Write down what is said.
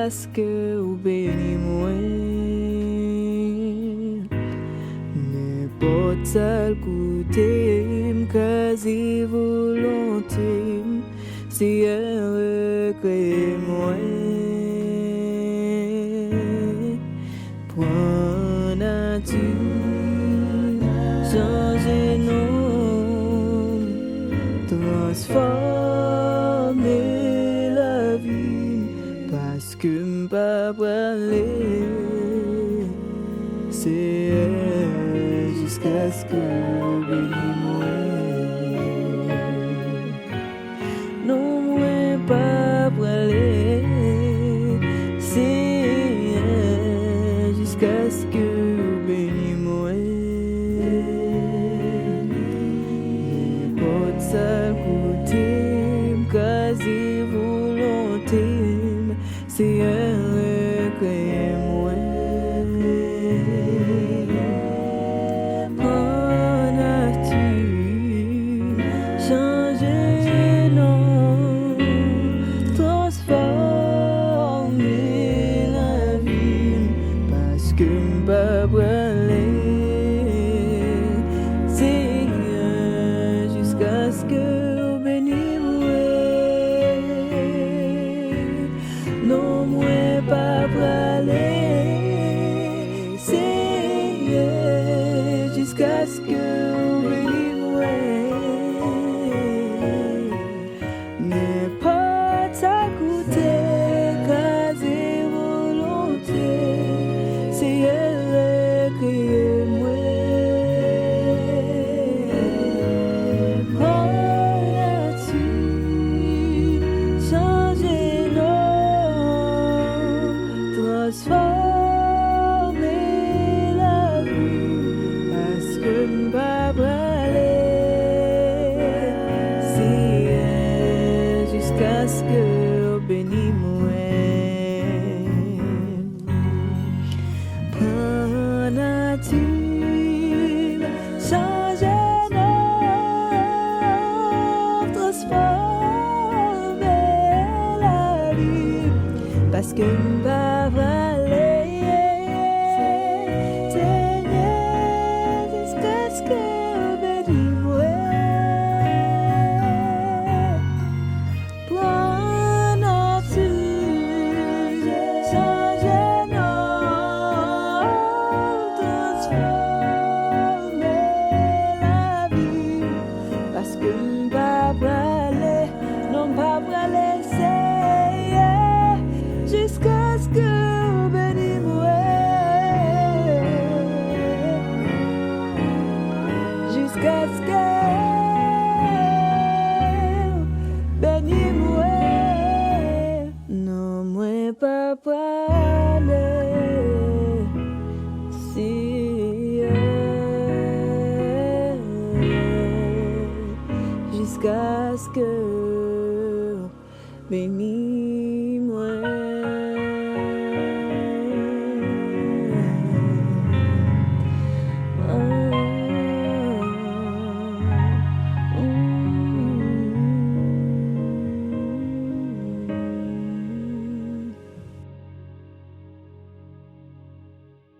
jusqu'à ce que vous bénisse moi. N'importe seul côté, quasi volonté, si elle recrée moi. Point nature, changer nom, transformer la vie, parce que m'pas parler, c'est elle jusqu'à ce que bénis moi. Non, moi pas parler, c'est elle jusqu'à ce que bénis moi. N'importe seul côté, quasi volonté, c'est elle que moi. En nature, changer nom, transformer la vie, parce que m'pas parler, c'est jusqu'à ce que bénis moi. Non, moi pas parler, c'est jusqu'à ce que bénis moi. N'importe à côté, quasi volonté, c'est elle que moi. En nature, changer nom, transformer la vie, parce que m'pas parler, c'est elle jusqu'à ce que bénis moi. En nature, changer nom, transformer la vie, parce que m'pas parler, Seigneur, jusqu'à ce que bénis moi. En nature, changer nom, transformer la vie, parce que m'pas parler, non pas parler, c'est jusqu'à ce que bénis moi. Jusqu'à ce que bénis moi. Non, moi pas parler, si jusqu'à ce que bénis